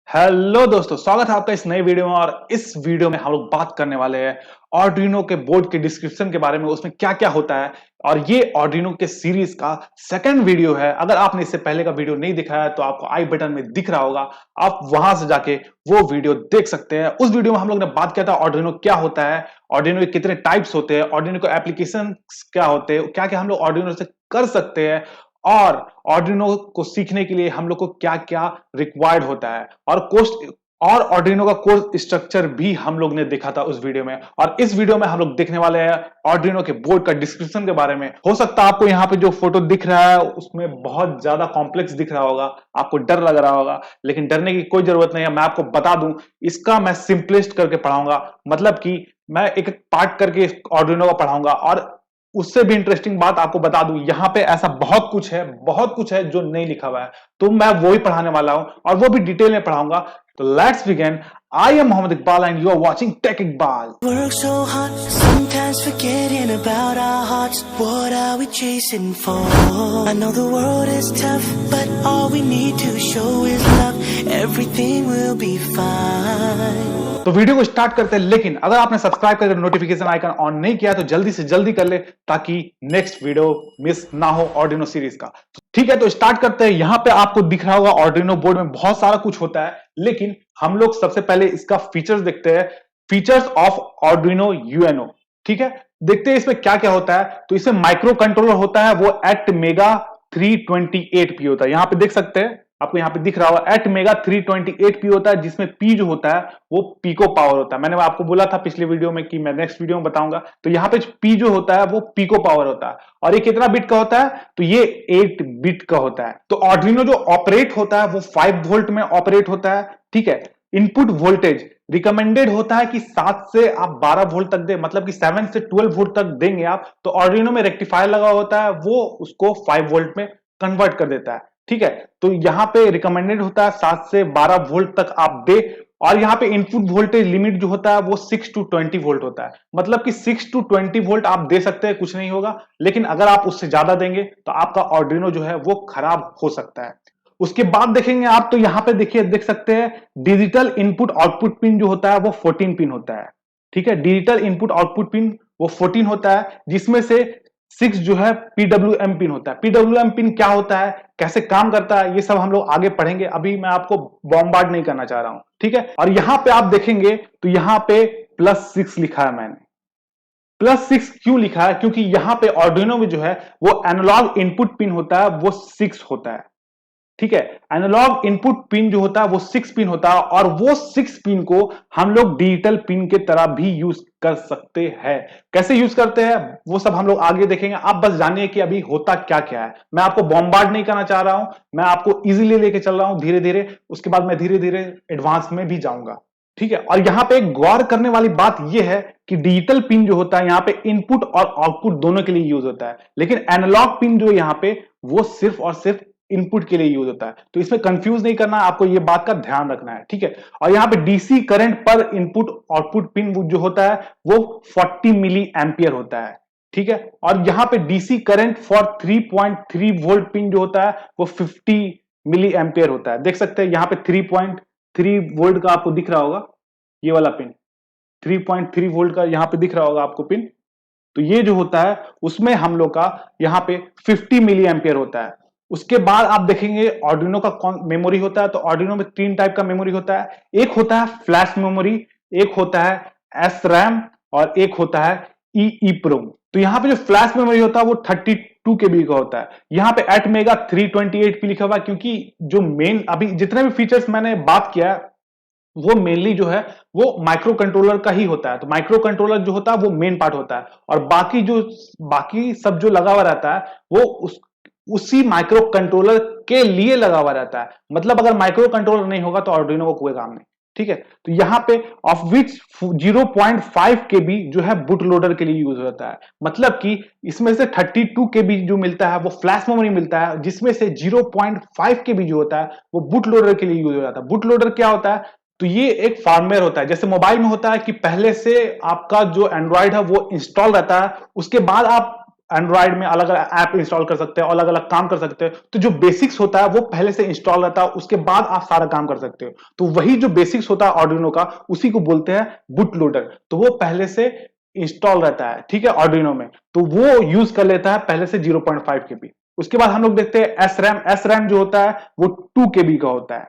Hello दोस्तों, स्वागत है आपका इस नए वीडियो में। और इस वीडियो में हम लोग बात करने वाले हैं आर्डिनो के बोर्ड के डिस्क्रिप्शन के बारे में, उसमें क्या क्या होता है। और ये आर्डिनो के सीरीज का सेकंड वीडियो है। अगर आपने इससे पहले का वीडियो नहीं दिखा है तो आपको आई बटन में दिख रहा होगा, आप वहां से जाके वो वीडियो देख सकते हैं। उस वीडियो में हम लोग ने बात किया था आर्डिनो क्या होता है, आर्डिनो के कितने टाइप्स होते हैं, आर्डिनो के एप्लीकेशन क्या होते हैं, क्या क्या हम लोग आर्डिनो से कर सकते हैं, और आर्डिनो को सीखने के लिए हम लोग को क्या क्या रिक्वायर्ड होता है, और कोर्स और आर्डिनो का कोर्स स्ट्रक्चर भी हम लोग ने देखा था उस वीडियो में। और इस वीडियो में हम लोग देखने वाले हैं आर्डिनो के बोर्ड का डिस्क्रिप्शन के बारे में। हो सकता है आपको यहाँ पे जो फोटो दिख रहा है उसमें बहुत ज्यादा कॉम्प्लेक्स दिख रहा होगा, आपको डर लग रहा होगा, लेकिन डरने की कोई जरूरत नहीं है। मैं आपको बता दूं, इसका मैं सिंपलेस्ट करके पढ़ाऊंगा, मतलब कि मैं एक एक पार्ट करके आर्डिनो का पढ़ाऊंगा। और उससे भी इंटरेस्टिंग बात आपको बता दूं, यहाँ पे ऐसा बहुत कुछ है जो नहीं लिखा हुआ है, तो मैं वो ही पढ़ाने वाला हूं और वो भी डिटेल में पढ़ाऊंगा। तो let's begin. I am Mohammad Iqbal and you are watching tech Iqbal. Work so hard, sometimes forgetting about our hearts. What are we chasing for? I know the world is tough, but all we need to show is love. Everything will be fine. तो video को start करते हैं, लेकिन अगर आपने subscribe करके notification icon on नहीं किया तो जल्दी से जल्दी कर ले, ताकि नेक्स्ट वीडियो मिस ना हो आर्डिनो सीरीज का। ठीक है, तो स्टार्ट करते हैं। यहाँ पे आपको दिख रहा होगा आर्डिनो बोर्ड में बहुत सारा कुछ होता है, लेकिन हम लोग सबसे पहले इसका फीचर्स देखते हैं। Features of Arduino UNO. ठीक है, देखते हैं इसमें क्या क्या होता है। तो इसमें माइक्रो कंट्रोलर होता है, वो एटमेगा 328p होता है। यहाँ पे देख सकते हैं, आपको यहाँ पे दिख रहा होगा एटमेगा 328p होता है, जिसमें पी जो होता है वो पिको पावर होता है। मैंने आपको बोला था पिछले वीडियो में कि मैं नेक्स्ट वीडियो में बताऊंगा। तो यहाँ पे पी जो होता है वो पिको पावर होता है। और ये कितना बिट का होता है, तो ये 8 बिट का होता है। तो आर्डिनो जो ऑपरेट होता है वो 5 वोल्ट में ऑपरेट होता है। ठीक है, इनपुट वोल्टेज रिकमेंडेड होता है कि 7 से आप 12 वोल्ट तक दे, मतलब कि 7 से 12 वोल्ट तक देंगे आप, तो आर्डिनो में रेक्टिफायर लगा होता है, वो उसको 5 वोल्ट में कन्वर्ट कर देता है। ठीक है, तो यहां पे रिकमेंडेड होता है 7 से 12 वोल्ट तक आप दे। और यहां पे इनपुट वोल्टेज लिमिट जो होता है वो 6 टू 20 वोल्ट होता है, मतलब कि 6 टू 20 वोल्ट आप दे सकते हैं, कुछ नहीं होगा। लेकिन अगर आप उससे ज्यादा देंगे तो आपका आर्डिनो जो है वो खराब हो सकता है। उसके बाद देखेंगे आप, तो यहां पे देखिए, देख सकते हैं डिजिटल इनपुट आउटपुट पिन जो होता है वो 14 पिन होता है। ठीक है, डिजिटल इनपुट आउटपुट पिन वो 14 होता है, जिसमें से 6 जो है पीडब्ल्यूएम पिन होता है। पीडब्ल्यूएम पिन क्या होता है, कैसे काम करता है, ये सब हम लोग आगे पढ़ेंगे, अभी मैं आपको बॉम्बार्ड नहीं करना चाह रहा हूं। ठीक है, और यहां पे आप देखेंगे तो यहां पे +6 लिखा है। मैंने +6 क्यों लिखा है, क्योंकि यहां पे आर्डिनो में जो है वो एनालॉग इनपुट पिन होता है वो 6 होता है। ठीक है, एनालॉग इनपुट पिन जो होता है वो 6 पिन होता है, और वो 6 पिन को हम लोग डिजिटल पिन के तरह भी यूज कर सकते हैं। कैसे यूज करते हैं वो सब हम लोग आगे देखेंगे, आप बस जानिए कि अभी होता क्या क्या है। मैं आपको बॉम्बार्ड नहीं करना चाह रहा हूं, मैं आपको इजीली लेके चल रहा हूं धीरे धीरे, उसके बाद मैं धीरे धीरे एडवांस में भी जाऊंगा। ठीक है, और यहां पे गौर करने वाली बात यह है कि डिजिटल पिन जो होता है यहाँ पे इनपुट और आउटपुट दोनों के लिए यूज होता है, लेकिन एनालॉग पिन जो यहाँ पे वो सिर्फ और सिर्फ इनपुट के लिए यूज होता है। तो इसमें कंफ्यूज नहीं करना, आपको ये बात का ध्यान रखना है। ठीक है, और यहाँ पे डीसी करंट पर इनपुट आउटपुट पिन जो होता है वो 40 मिली एम्पियर होता है। ठीक है, और यहाँ पे DC current for 3.3 volt pin जो होता है वो 50 मिली एम्पियर होता है। देख सकते हैं यहाँ पे 3.3 वोल्ट का आपको दिख रहा होगा, ये वाला पिन 3.3 वोल्ट का यहाँ पे दिख रहा होगा आपको पिन। तो ये जो होता है उसमें हम लोग का यहाँ पे 50 मिली एम्पियर होता है। उसके बाद आप देखेंगे आर्डिनो का कौन मेमोरी होता है। तो आर्डिनो में 3 टाइप का मेमोरी होता है, एक होता है फ्लैश मेमोरी, एक होता है एस रैम, और एक होता है ईईप्रोम। तो यहाँ पे जो फ्लैश मेमोरी होता है वो 32 केबी का होता है। यहाँ पे एटमेगा 328p लिखा हुआ है, क्योंकि जो मेन अभी जितने भी फीचर्स मैंने बात किया है वो मेनली जो है वो माइक्रो कंट्रोलर का ही होता है। तो माइक्रो कंट्रोलर जो होता है वो मेन पार्ट होता है, और बाकी सब जो लगा हुआ रहता है वो उसी माइक्रो कंट्रोलर के लिए लगा हुआ रहता है। मतलब अगर माइक्रो कंट्रोलर नहीं होगा तो आर्डिनो को कोई काम नहीं। ठीक है, तो यहां पे ऑफ विच 0.5 केबी जो है बुट लोडर के लिए यूज होता है। मतलब कि इसमें से 32 केबी जो मिलता है वो फ्लैश मेमोरी मिलता है, जिसमें से 0.5 केबी जो होता है वो बुट लोडर के लिए यूज हो जाता है। बुट लोडर क्या होता है, तो ये एक फॉर्मवेयर होता है, जैसे मोबाइल में होता है कि पहले से आपका जो एंड्रॉइड है वो इंस्टॉल रहता है, उसके बाद आप एंड्रॉइड में अलग अलग ऐप इंस्टॉल कर सकते हैं और अलग अलग काम कर सकते हैं। तो जो बेसिक्स होता है वो पहले से इंस्टॉल रहता है, उसके बाद आप सारा काम कर सकते हो। तो वही जो बेसिक्स होता है आर्डिनो का, उसी को बोलते हैं बूट लोडर। तो वो पहले से इंस्टॉल रहता है, ठीक है, आर्डिनो में, तो वो यूज कर लेता है पहले से 0.5 केबी। उसके बाद हम लोग देखते हैं एस रैम जो होता है वो 2 केबी का होता है,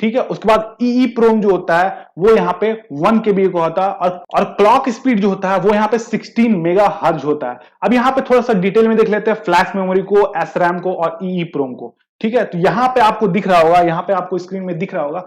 ठीक है। उसके बाद ई प्रोम जो होता है वो यहाँ पे 1 केबी का होता है, और क्लॉक स्पीड जो होता है वो यहाँ पे 16 मेगा हर्ज होता है। अब यहाँ पे थोड़ा सा डिटेल में देख लेते हैं फ्लैश मेमोरी को, एस रैम को और ई प्रोम को, ठीक है। तो यहाँ पे आपको दिख रहा होगा, यहाँ पे आपको स्क्रीन में दिख रहा होगा,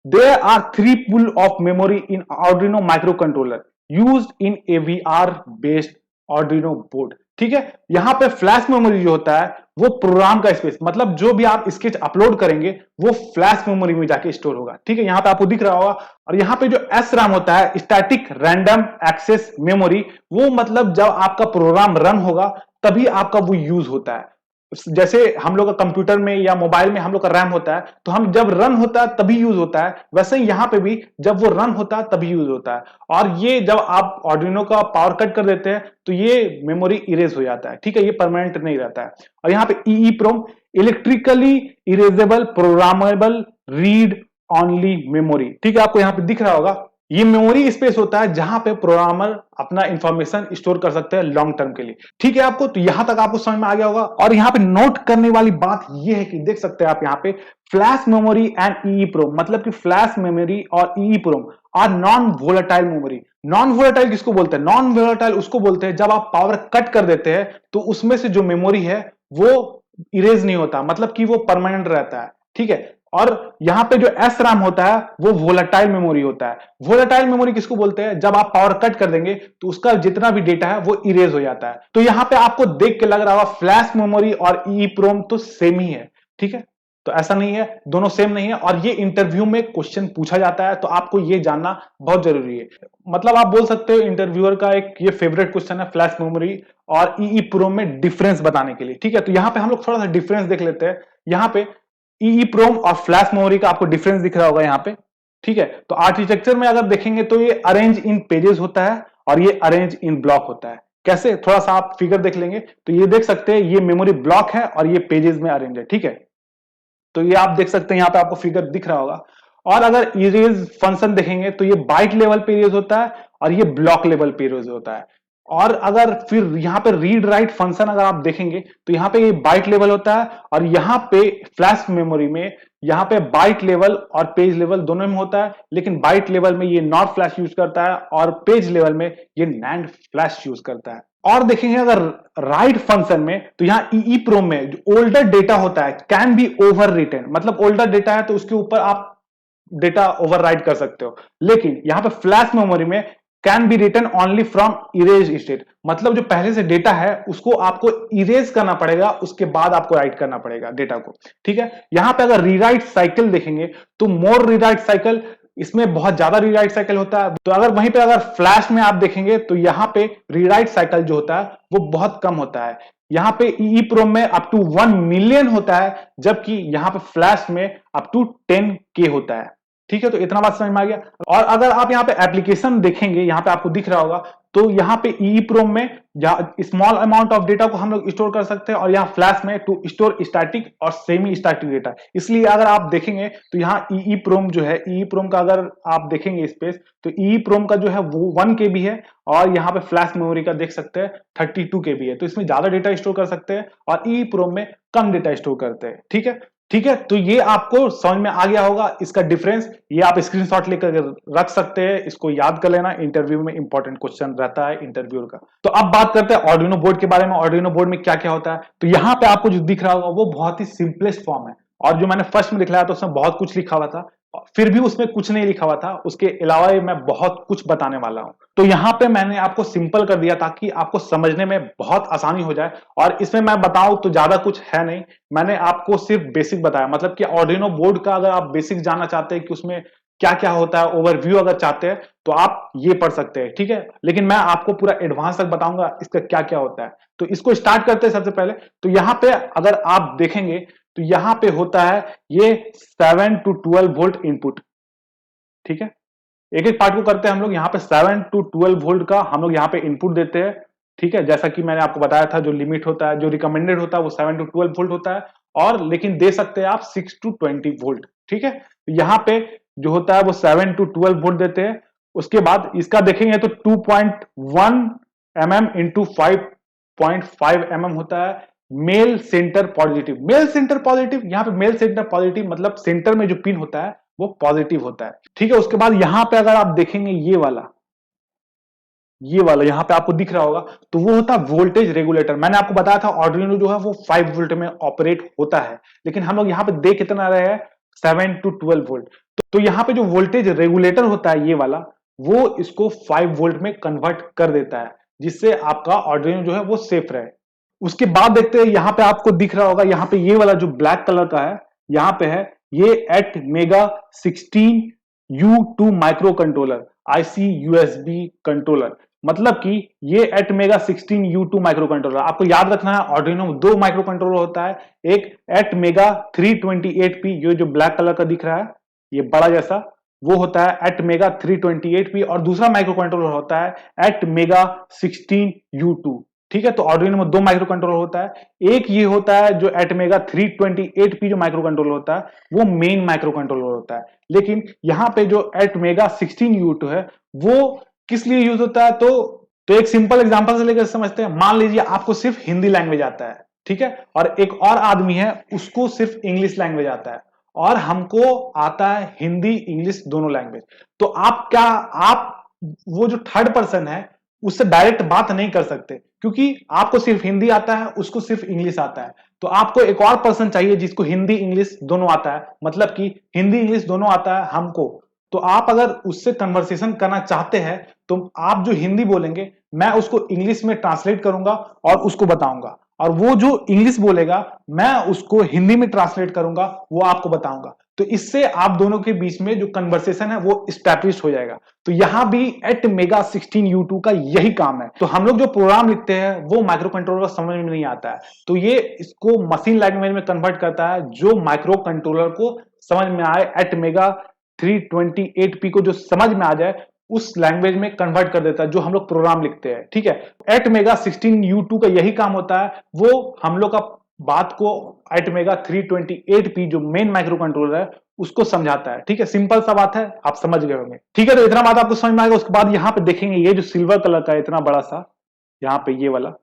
there are 3 pool of memory in Arduino micro controller used in AVR based Arduino board, ठीक है। यहाँ पे फ्लैश मेमोरी जो होता है वो प्रोग्राम का स्पेस, मतलब जो भी आप स्केच अपलोड करेंगे वो फ्लैश मेमोरी में जाके स्टोर होगा, ठीक है। यहाँ पे आपको दिख रहा होगा। और यहाँ पे जो एस रैम होता है, स्टैटिक रैंडम एक्सेस मेमोरी, वो मतलब जब आपका प्रोग्राम रन होगा तभी आपका वो यूज होता है। जैसे हम लोग का कंप्यूटर में या मोबाइल में हम लोग का रैम होता है, तो हम जब रन होता है तभी यूज होता है, वैसे ही यहाँ पे भी जब वो रन होता है तभी यूज होता है। और ये जब आप आर्डिनो का पावर कट कर देते हैं तो ये मेमोरी इरेज हो जाता है, ठीक है, ये परमानेंट नहीं रहता है। और यहाँ पे E PROM, electrically erasable programmable read only memory, ठीक है, आपको यहाँ पे दिख रहा होगा। ये मेमोरी स्पेस होता है जहां पे प्रोग्रामर अपना इंफॉर्मेशन स्टोर कर सकते हैं लॉन्ग टर्म के लिए, ठीक है। आपको तो यहां तक आपको समझ में आ गया होगा। और यहाँ पे नोट करने वाली बात ये है कि देख सकते हैं आप यहाँ पे flash memory and E PROM, मतलब कि फ्लैश मेमोरी और E PROM are non volatile memory. Non volatile किसको बोलते हैं? नॉन वोलेटाइल उसको बोलते हैं जब आप पावर कट कर देते हैं तो उसमें से जो मेमोरी है वो इरेज नहीं होता, मतलब कि वो परमानेंट रहता है, ठीक है। और यहां पे जो एस रैम होता है वो वोलेटाइल मेमोरी होता है। वोलेटाइल मेमोरी किसको बोलते हैं? जब आप पावर कट कर देंगे तो उसका जितना भी डेटा है वो इरेज हो जाता है। तो यहां पे आपको देख के लग रहा होगा फ्लैश मेमोरी और ई प्रोम तो सेम ही है, ठीक है। तो ऐसा नहीं है, दोनों सेम नहीं है। और ये इंटरव्यू में क्वेश्चन पूछा जाता है, तो आपको ये जानना बहुत जरूरी है। मतलब आप बोल सकते हो इंटरव्यूअर का एक ये फेवरेट क्वेश्चन है फ्लैश मेमोरी और ई प्रोम में डिफरेंस बताने के लिए, ठीक है। तो यहां पे हम लोग थोड़ा सा डिफरेंस देख लेते हैं। यहाँ पे ई प्रोम और फ्लैश मेमोरी का आपको डिफरेंस दिख रहा होगा यहाँ पे, ठीक है। तो आर्किटेक्चर में अगर देखेंगे तो ये अरेंज इन पेजेस होता है और ये अरेंज इन ब्लॉक होता है। कैसे? थोड़ा सा आप फिगर देख लेंगे तो ये देख सकते हैं ये मेमोरी ब्लॉक है और ये पेजेस में अरेंज है, ठीक है। तो ये आप देख सकते हैं, यहाँ पे आपको फिगर दिख रहा होगा। और अगर इरेज फंक्शन देखेंगे तो ये बाइट लेवल पे इरेज होता है और ये ब्लॉक लेवल पे इरेज होता है। और अगर फिर यहाँ पे रीड राइट फंक्शन अगर आप देखेंगे तो यहाँ पे ये बाइट लेवल होता है और यहाँ पे फ्लैश मेमोरी में यहाँ पे बाइट लेवल और पेज लेवल दोनों में होता है, लेकिन बाइट लेवल में ये नॉट फ्लैश यूज करता है और पेज लेवल में ये नैंड फ्लैश यूज करता है। और देखेंगे अगर राइट फंक्शन में तो यहाँ ई प्रोम में जो ओल्डर डेटा होता है कैन बी ओवर रिटन, मतलब ओल्डर डेटा है तो उसके ऊपर आप डेटा ओवरराइट कर सकते हो। लेकिन यहाँ पे फ्लैश मेमोरी में can be written only from erase state, मतलब जो पहले से डेटा है उसको आपको इरेज करना पड़ेगा, उसके बाद आपको राइट करना पड़ेगा डेटा को, ठीक है। यहाँ पे अगर रीराइट साइकिल देखेंगे तो मोर रीराइट साइकिल, इसमें बहुत ज्यादा रीराइट साइकिल होता है। तो अगर वहीं पे अगर फ्लैश में आप देखेंगे तो यहाँ पे रीराइट साइकिल जो होता है वो बहुत कम होता है। यहाँ पे ई प्रोम में अप टू 1 मिलियन होता है, जबकि यहाँ पे फ्लैश में अप टू 10K होता है, ठीक है। तो इतना बात समझ में आ गया। और अगर आप यहाँ पे एप्लीकेशन देखेंगे, यहाँ पे आपको दिख रहा होगा, तो यहाँ पे ई प्रोम में स्मॉल अमाउंट ऑफ डेटा को हम लोग स्टोर कर सकते हैं और यहाँ फ्लैश में टू स्टोर स्टैटिक और सेमी स्टैटिक डेटा। इसलिए अगर आप देखेंगे तो यहाँ ई प्रोम जो है, ई प्रोम का अगर आप देखेंगे स्पेस तो ई प्रोम का जो है वो 1 KB है और यहाँ पे फ्लैश मेमोरी का देख सकते हैं 32 KB है। तो इसमें ज्यादा डेटा स्टोर कर सकते हैं और ई प्रोम में कम डेटा स्टोर करते हैं, ठीक है। ठीक है, तो ये आपको समझ में आ गया होगा इसका डिफरेंस। ये आप स्क्रीनशॉट लेकर रख सकते हैं, इसको याद कर लेना, इंटरव्यू में इंपॉर्टेंट क्वेश्चन रहता है इंटरव्यूअर का। तो अब बात करते हैं आर्डिनो बोर्ड के बारे में। आर्डिनो बोर्ड में क्या क्या होता है, तो यहाँ पे आपको जो दिख रहा होगा वो बहुत ही सिंपलेस्ट फॉर्म है, और जो मैंने फर्स्ट में दिखलाया था उसमें बहुत कुछ लिखा हुआ था, फिर भी उसमें कुछ नहीं लिखा हुआ था, उसके अलावा मैं बहुत कुछ बताने वाला हूं। तो यहाँ पे मैंने आपको सिंपल कर दिया ताकि आपको समझने में बहुत आसानी हो जाए। और इसमें मैं बताऊं तो ज्यादा कुछ है नहीं, मैंने आपको सिर्फ बेसिक बताया, मतलब कि आर्डिनो बोर्ड का अगर आप बेसिक जानना चाहते हैं कि उसमें क्या क्या होता है, ओवरव्यू अगर चाहते हैं तो आप ये पढ़ सकते हैं, ठीक है। लेकिन मैं आपको पूरा एडवांस तक बताऊंगा इसका क्या क्या होता है। तो इसको स्टार्ट करते हैं सबसे पहले। तो यहाँ पे अगर आप देखेंगे तो यहाँ पे होता है ये 7 to 12 वोल्ट इनपुट, ठीक है। एक एक पार्ट को करते हैं हम लोग। यहाँ पे 7 to 12 वोल्ट का हम लोग यहाँ पे इनपुट देते हैं, ठीक है, जैसा कि मैंने आपको बताया था, जो लिमिट होता है, जो रिकमेंडेड होता है वो 7 टू 12 वोल्ट होता है, और लेकिन दे सकते हैं आप 6 टू 20 वोल्ट। ठीक है, यहाँ पे जो होता है वो 7 टू 12 वोल्ट देते हैं। उसके बाद इसका देखेंगे तो 2.1 mm इंटू 5.5 mm होता है male centre positive. Male centre positive, यहाँ पे मेल सेंटर पॉजिटिव मतलब सेंटर में जो पिन होता है वो पॉजिटिव होता है। ठीक है, उसके बाद यहाँ पे अगर आप देखेंगे ये वाला यहाँ पे आपको दिख रहा होगा, तो वो होता है वोल्टेज रेगुलेटर। मैंने आपको बताया था आर्डिनो जो है वो 5 वोल्ट में ऑपरेट होता है, लेकिन हम लोग यहाँ पे देख कितना रहे हैं 7 टू 12 वोल्ट। तो यहाँ पे जो वोल्टेज रेगुलेटर होता है ये वाला, वो इसको 5 वोल्ट में कन्वर्ट कर देता है, जिससे आपका आर्डिनो जो है वो सेफ रहे। उसके बाद देखते हैं, यहाँ पे आपको दिख रहा होगा, यहाँ पे ये वाला जो ब्लैक कलर का है यहाँ पे है, ये ATmega 16U2 micro controller, IC USB controller. मतलब कि ये एटमेगा 16U2 माइक्रो कंट्रोलर, आपको याद रखना है आर्डिनो में 2 माइक्रो कंट्रोलर होता है, एक एटमेगा 328P, ये जो ब्लैक कलर का दिख रहा है ये बड़ा जैसा, वो होता है एटमेगा 328P, और दूसरा माइक्रो कंट्रोलर होता है एटमेगा 16U2। ठीक है, तो आर्डिनो में 2 माइक्रो कंट्रोलर होता है। एक ये होता है जो एटमेगा 328P जो माइक्रो कंट्रोलर होता है वो मेन माइक्रो कंट्रोलर होता है, लेकिन यहाँ पे जो एटमेगा 16U2 है वो किस लिए यूज होता है, तो एक सिंपल एग्जांपल से लेकर समझते हैं। मान लीजिए आपको सिर्फ हिंदी लैंग्वेज आता है, ठीक है, और एक और आदमी है उसको सिर्फ इंग्लिश लैंग्वेज आता है, और हमको आता है हिंदी इंग्लिश दोनों लैंग्वेज। तो आप वो जो थर्ड पर्सन है उससे डायरेक्ट बात नहीं कर सकते, क्योंकि आपको सिर्फ हिंदी आता है, उसको सिर्फ इंग्लिश आता है। तो आपको एक और पर्सन चाहिए जिसको हिंदी इंग्लिश दोनों आता है, मतलब कि हिंदी इंग्लिश दोनों आता है हमको। तो आप अगर उससे कन्वर्सेशन करना चाहते हैं तो आप जो हिंदी बोलेंगे मैं उसको इंग्लिश में ट्रांसलेट करूंगा और उसको बताऊंगा, और वो जो इंग्लिश बोलेगा मैं उसको हिंदी में ट्रांसलेट करूंगा, वो आपको बताऊंगा। तो इससे आप दोनों के बीच में जो कन्वर्सेशन है वो स्टैब्लिश हो जाएगा। तो यहां भी एटमेगा 16U2 का यही काम है। तो हम लोग जो प्रोग्राम लिखते हैं वो माइक्रो कंट्रोलर समझ में नहीं आता है, तो ये इसको मशीन लैंग्वेज में कन्वर्ट करता है जो माइक्रो कंट्रोलर को समझ में आए, एटमेगा 328P को जो समझ में आ जाए उस लैंग्वेज में कन्वर्ट कर देता है जो हम लोग प्रोग्राम लिखते हैं। ठीक है, एटमेगा 16U2 का यही काम होता है, वो हम लोग का बात को एटमेगा 328P जो मेन माइक्रो कंट्रोलर है उसको समझाता है। ठीक है, सिंपल सा बात है, आप समझ गए होंगे। ठीक है, तो इतना बात आपको समझ में आएगा। उसके बाद यहाँ पे देखेंगे ये जो सिल्वर कलर का है इतना बड़ा सा, यहाँ पे ये वाला,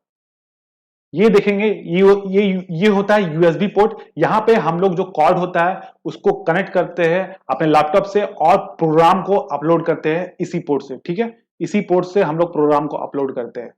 ये देखेंगे ये होता है यूएसबी पोर्ट। यहाँ पे हम लोग जो कॉर्ड होता है उसको कनेक्ट करते हैं अपने लैपटॉप से और प्रोग्राम को अपलोड करते हैं इसी पोर्ट से। ठीक है, इसी पोर्ट से हम लोग प्रोग्राम को अपलोड करते हैं।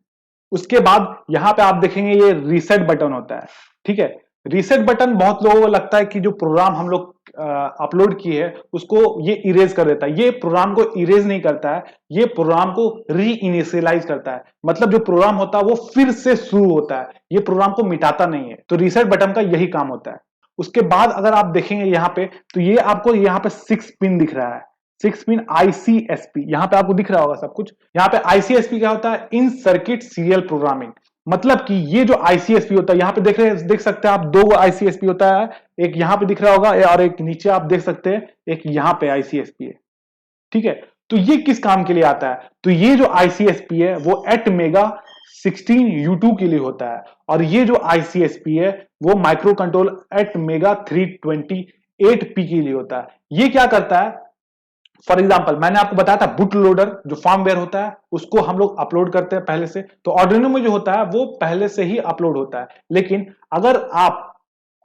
उसके बाद यहाँ पे आप देखेंगे ये रीसेट बटन होता है। ठीक है, रीसेट बटन बहुत लोगों को लगता है कि जो प्रोग्राम हम लोग अपलोड किए है उसको ये इरेज कर देता है। ये प्रोग्राम को इरेज नहीं करता है, ये प्रोग्राम को री इनिशियलाइज करता है। मतलब जो प्रोग्राम होता है वो फिर से शुरू होता है, ये प्रोग्राम को मिटाता नहीं है। तो रीसेट बटन का यही काम होता है। उसके बाद अगर आप देखेंगे यहाँ पे, तो ये आपको यहाँ पे 6 पिन दिख रहा है, 6 पिन ICSP, यहाँ पे आपको दिख रहा होगा सब कुछ। यहाँ पे ICSP क्या होता है, इन सर्किट सीरियल प्रोग्रामिंग। मतलब कि ये जो ICSP होता है, यहाँ पे देख सकते हैं आप 2 ICSP होता है, एक यहाँ पे दिख रहा होगा और एक नीचे आप देख सकते हैं एक यहाँ पे ICSP है। ठीक है, तो ये किस काम के लिए आता है, तो ये जो ICSP है वो एटमेगा 16U2 के लिए होता है, और ये जो ICSP है वो माइक्रो कंट्रोलर एटमेगा 328P के लिए होता है। ये क्या करता है, फॉर एग्जाम्पल मैंने आपको बताया था बूट लोडर जो फर्मवेयर होता है उसको हम लोग अपलोड करते हैं पहले से, तो आर्डिनो में जो होता है वो पहले से ही अपलोड होता है। लेकिन अगर आप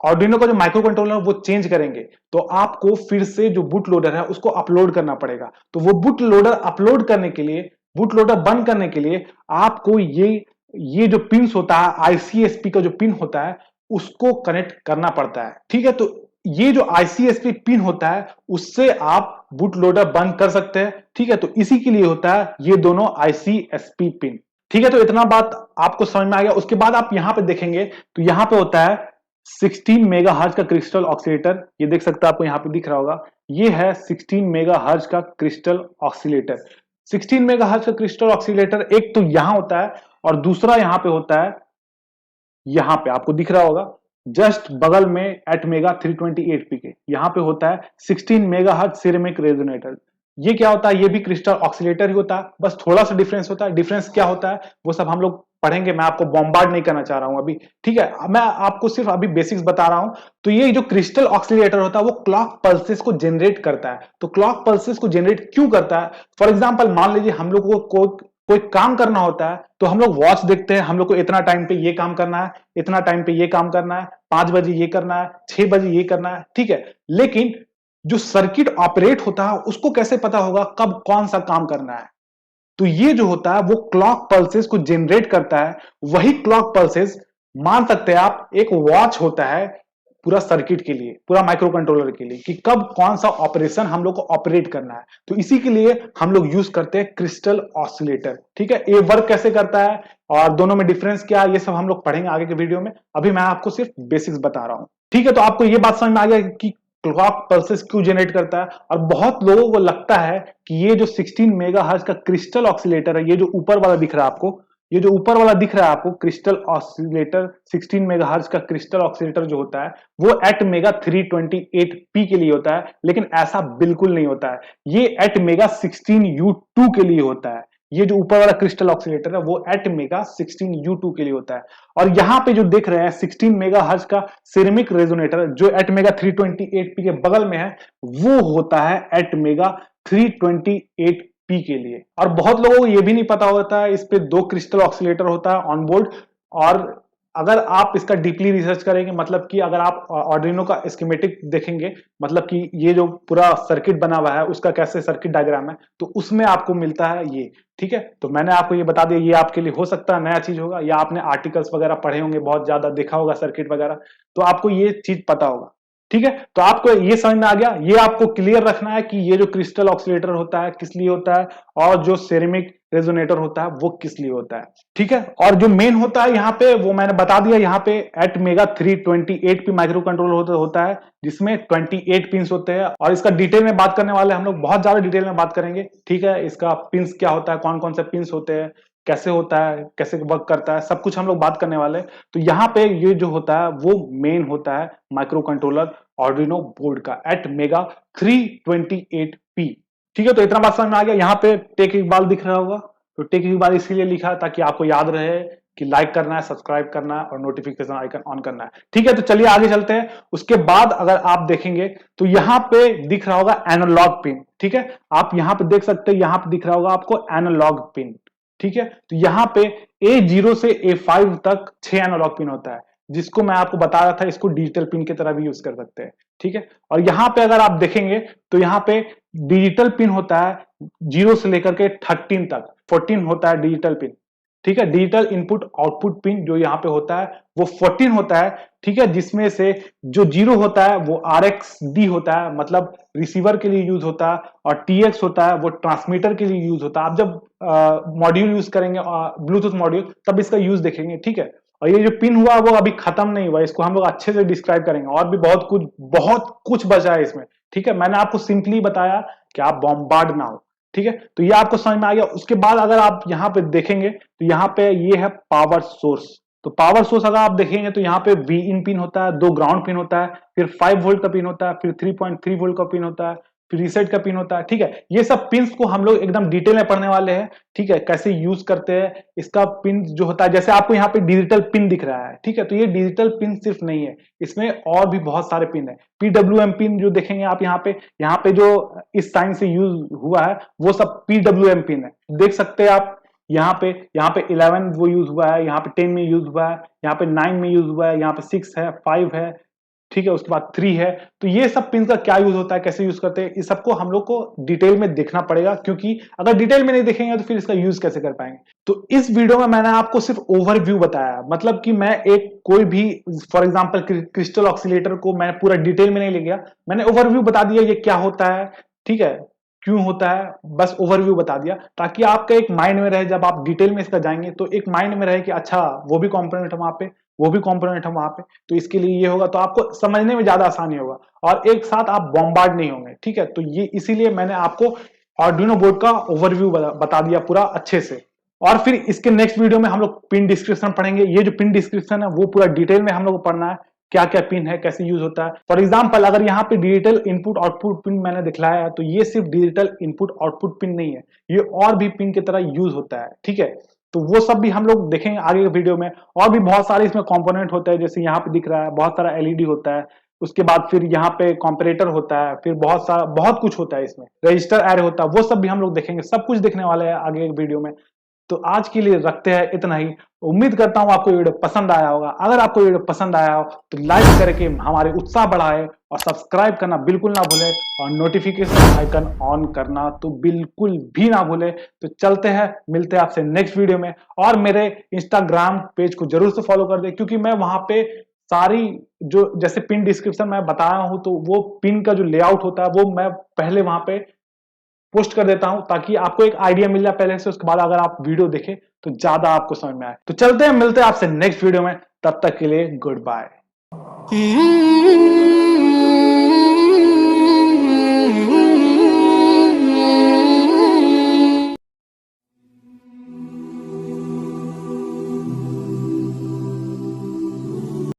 आर्डिनो का जो माइक्रो कंट्रोलर वो चेंज करेंगे तो आपको फिर से जो बूट लोडर है उसको अपलोड करना पड़ेगा। तो वो बूट लोडर अपलोड करने के लिए, बूट लोडर बंद करने के लिए आपको ये जो पिंस होता है, ICSP का जो पिन होता है उसको कनेक्ट करना पड़ता है। ठीक है, तो ये जो ICSP पिन होता है उससे आप बूट लोडर बंद कर सकते हैं। ठीक है, तो इसी के लिए होता है ये दोनों ICSP पिन। ठीक है, तो इतना बात आपको समझ में आ गया। उसके बाद आप यहां पे देखेंगे तो यहां पे होता है 16 मेगाहर्ट्ज का क्रिस्टल ऑक्सीलेटर, ये देख सकते हैं आपको यहाँ पे दिख रहा होगा, ये है 16 मेगाहर्ट्ज का क्रिस्टल ऑक्सीलेटर। 16 मेगाहर्ट्ज का क्रिस्टल ऑक्सीलेटर एक तो यहां होता है और दूसरा यहां पे होता है, यहां पे आपको दिख रहा होगा जस्ट बगल में एटमेगा 328P के यहां पे होता है 16 मेगाहर्ट्ज सिरेमिक रेजोनेटर। ये क्या होता है, ये भी क्रिस्टल ऑक्सीलेटर ही होता है, बस थोड़ा सा डिफरेंस होता है। डिफरेंस क्या होता है वो सब हम लोग पढ़ेंगे, मैं आपको बॉम्बार्ड नहीं करना चाह रहा हूं अभी, ठीक है। मैं आपको सिर्फ अभी बेसिक्स बता रहा हूं। तो ये जो क्रिस्टल ऑक्सीलेटर होता है वो क्लॉक पल्सेस को जनरेट करता है। तो क्लॉक पल्सेस को जनरेट क्यों करता है? फॉर एग्जाम्पल मान लीजिए हम लोग को कोई काम करना होता है, तो हम लोग वॉच देखते हैं, हम लोग को इतना टाइम पे ये काम करना है, इतना टाइम पे ये काम करना है, 5 बजे ये करना है, 6 बजे ये करना है, ठीक है। लेकिन जो सर्किट ऑपरेट होता है उसको कैसे पता होगा कब कौन सा काम करना है? तो ये जो होता है वो क्लॉक पल्सेस को जनरेट करता है। वही क्लॉक पल्सेस मान सकते हैं आप एक वॉच होता है पूरा सर्किट के लिए, पूरा माइक्रो कंट्रोलर के लिए, कि कब कौन सा ऑपरेशन हम लोग को ऑपरेट करना है। तो इसी के लिए हम लोग यूज करते हैं क्रिस्टल ऑसिलेटर, ठीक है। ये वर्क कैसे करता है और दोनों में डिफरेंस क्या है, ये सब हम लोग पढ़ेंगे आगे के वीडियो में। अभी मैं आपको सिर्फ बेसिक्स बता रहा हूं, ठीक है। तो आपको ये बात समझ में आ गया कि क्लॉक पल्सेस क्यों जनरेट करता है। और बहुत लोगों को लगता है कि ये जो 16 मेगाहर्ट्ज का क्रिस्टल ऑसिलेटर है, ये जो ऊपर वाला दिख रहा है आपको, ये जो ऊपर वाला दिख रहा है आपको क्रिस्टल ऑसिलेटर, 16 मेगाहर्ट्ज का क्रिस्टल ऑसिलेटर जो होता है वो एट मेगा 328p के लिए होता है। लेकिन ऐसा बिल्कुल नहीं होता है, ये एट मेगा 16u2 के लिए होता है। ये जो ऊपर वाला क्रिस्टल ऑक्सीलेटर है वो एट मेगा 16u2 के लिए होता है। और यहां पे जो देख रहे हैं 16 मेगा हर्ट्ज का सिरेमिक रेजोनेटर जो एट मेगा 328p के बगल में है, वो होता है एट मेगा 328p के लिए। और बहुत लोगों को ये भी नहीं पता होता है इस पे 2 क्रिस्टल ऑक्सीलेटर होता है ऑन बोर्ड। और अगर आप इसका डीपली रिसर्च करेंगे, मतलब कि अगर आप आर्डिनो का स्कीमेटिक देखेंगे, मतलब कि ये जो पूरा सर्किट बना हुआ है उसका कैसे सर्किट डायग्राम है, तो उसमें आपको मिलता है ये, ठीक है। तो मैंने आपको ये बता दिया, ये आपके लिए हो सकता है नया चीज होगा, या आपने आर्टिकल्स वगैरह पढ़े होंगे, बहुत ज्यादा देखा होगा सर्किट वगैरह, तो आपको ये चीज पता होगा, ठीक है। तो आपको ये समझ में आ गया। ये आपको क्लियर रखना है कि ये जो क्रिस्टल ऑक्सीलेटर होता है किस लिए होता है, और जो सेरेमिक रेजोनेटर होता है वो किस लिए होता है, ठीक है। और जो मेन होता है यहाँ पे वो मैंने बता दिया, यहाँ पे eight mega 328p micro controller होता है जिसमें 28 पिंस होते हैं। और इसका डिटेल में बात करने वाले हम लोग, बहुत ज्यादा डिटेल में बात करेंगे, ठीक है। इसका पिंस क्या होता है, कौन कौन से पिंस होते हैं, कैसे होता है, कैसे वर्क करता है, सब कुछ हम लोग बात करने वाले हैं। तो यहाँ पे ये जो होता है वो मेन होता है माइक्रो कंट्रोलर आर्डिनो बोर्ड का एट मेगा 328p, ठीक है। तो इतना बात समझ में आ गया। यहाँ पे टेक इकबाल दिख रहा होगा, तो टेक इकबाल इसीलिए लिखा ताकि आपको याद रहे कि लाइक करना है, सब्सक्राइब करना है और नोटिफिकेशन आइकन ऑन करना है, ठीक है। तो चलिए आगे चलते हैं। उसके बाद अगर आप देखेंगे तो यहाँ पे दिख रहा होगा एनालॉग पिन, ठीक है। आप यहाँ पे देख सकते हैं, यहाँ पे दिख रहा होगा आपको एनालॉग पिन, ठीक है। तो यहाँ पे A0 से A5 तक 6 एनालॉग पिन होता है, जिसको मैं आपको बता रहा था, इसको डिजिटल पिन की तरह भी यूज कर सकते हैं, ठीक है। और यहाँ पे अगर आप देखेंगे तो यहाँ पे डिजिटल पिन होता है 0 से लेकर के 13 तक, 14 होता है डिजिटल पिन, ठीक है। डिजिटल इनपुट आउटपुट पिन जो यहाँ पे होता है वो 14 होता है, ठीक है। जिसमें से जो 0 होता है वो RxD होता है, मतलब रिसीवर के लिए यूज होता है, और TX होता है वो ट्रांसमीटर के लिए यूज होता है। आप जब मॉड्यूल यूज करेंगे ब्लूटूथ मॉड्यूल, तब इसका यूज देखेंगे, ठीक है। और ये जो पिन हुआ वो अभी खत्म नहीं हुआ, इसको हम लोग अच्छे से डिस्क्राइब करेंगे, और भी बहुत कुछ बचा है इसमें, ठीक है। मैंने आपको सिंपली बताया कि आप बॉम्बार्ड ना हो, ठीक है। तो ये आपको समझ में आ गया। उसके बाद अगर आप यहाँ पे देखेंगे तो यहाँ पे ये है पावर सोर्स। तो पावर सोर्स अगर आप देखेंगे तो यहाँ पे V इन पिन होता है, 2 ग्राउंड पिन होता है, फिर 5 वोल्ट का पिन होता है, फिर 3.3 वोल्ट का पिन होता है, फिर रीसेट का पिन होता है, ठीक है। ये सब पिन्स को हम लोग एकदम डिटेल में पढ़ने वाले हैं, ठीक है, कैसे यूज करते हैं इसका पिन जो होता है। जैसे आपको यहाँ पे डिजिटल पिन दिख रहा है, ठीक है, तो ये डिजिटल पिन सिर्फ नहीं है, इसमें और भी बहुत सारे पिन है। PWM पिन जो देखेंगे आप यहाँ पे जो इस साइन से यूज हुआ है वो सब PWM पिन है, देख सकते हैं आप। यहाँ पे 11 वो यूज हुआ है, यहाँ पे 10 में यूज हुआ है, यहाँ पे 9 में यूज हुआ है, यहाँ पे 6 है, 5 है, ठीक है, उसके बाद 3 है। तो ये सब पिन का क्या यूज होता है, कैसे यूज करते हैं, इस सबको हम लोग को डिटेल में देखना पड़ेगा, क्योंकि अगर डिटेल में नहीं देखेंगे तो फिर इसका यूज कैसे कर पाएंगे। तो इस वीडियो में मैंने आपको सिर्फ ओवरव्यू बताया, मतलब कि मैं एक कोई भी फॉर एग्जांपल क्रिस्टल ऑक्सीलेटर को मैं पूरा डिटेल में नहीं ले गया, मैंने ओवरव्यू बता दिया ये क्या होता है, ठीक है, क्यों होता है, बस ओवरव्यू बता दिया, ताकि आपका एक माइंड में रहे, जब आप डिटेल में इसका जाएंगे तो एक माइंड में रहे कि अच्छा वो भी कंपोनेंट है वहां पे, वो भी कंपोनेंट है वहां पे, तो इसके लिए ये होगा, तो आपको समझने में ज्यादा आसानी होगा और एक साथ आप बॉम्बार्ड नहीं होंगे, ठीक है। तो ये इसीलिए मैंने आपको आर्डिनो बोर्ड का ओवरव्यू बता दिया पूरा अच्छे से। और फिर इसके नेक्स्ट वीडियो में हम लोग पिन डिस्क्रिप्शन पढ़ेंगे। ये जो पिन डिस्क्रिप्शन है वो पूरा डिटेल में हम लोग को पढ़ना है, क्या क्या पिन है, कैसे यूज होता है। फॉर एग्जांपल अगर यहाँ पे डिजिटल इनपुट आउटपुट पिन मैंने दिखलाया है, तो ये सिर्फ डिजिटल इनपुट आउटपुट पिन नहीं है, ये और भी पिन की तरह यूज होता है, ठीक है। तो वो सब भी हम लोग देखेंगे आगे के वीडियो में। और भी बहुत सारे इसमें कंपोनेंट होते हैं, जैसे यहाँ पे दिख रहा है बहुत सारा एलईडी होता है, उसके बाद फिर यहाँ पे कंपैरेटर होता है, फिर बहुत कुछ होता है, इसमें रजिस्टर एरे होता है, वो सब भी हम लोग देखेंगे, सब कुछ देखने वाले हैं आगे एक वीडियो में। तो आज के लिए रखते हैं इतना ही। उम्मीद करता हूं आपको वीडियो पसंद आया होगा। अगर आपको वीडियो पसंद आया हो तो लाइक करके हमारे उत्साह बढ़ाए, और सब्सक्राइब करना बिल्कुल ना भूले, और नोटिफिकेशन आइकन ऑन करना तो बिल्कुल भी ना भूले। तो चलते हैं, मिलते हैं आपसे नेक्स्ट वीडियो में। और मेरे इंस्टाग्राम पेज को जरूर से फॉलो कर दे, क्योंकि मैं वहां पे सारी जो जैसे पिन डिस्क्रिप्शन में बताया हूं, तो वो पिन का जो लेआउट होता है वो मैं पहले वहां पे पोस्ट कर देता हूं, ताकि आपको एक आइडिया मिल जाए पहले से। उसके बाद अगर आप वीडियो देखें तो ज्यादा आपको समझ में आए। तो चलते हैं, मिलते हैं आपसे नेक्स्ट वीडियो में। तब तक के लिए गुड बाय।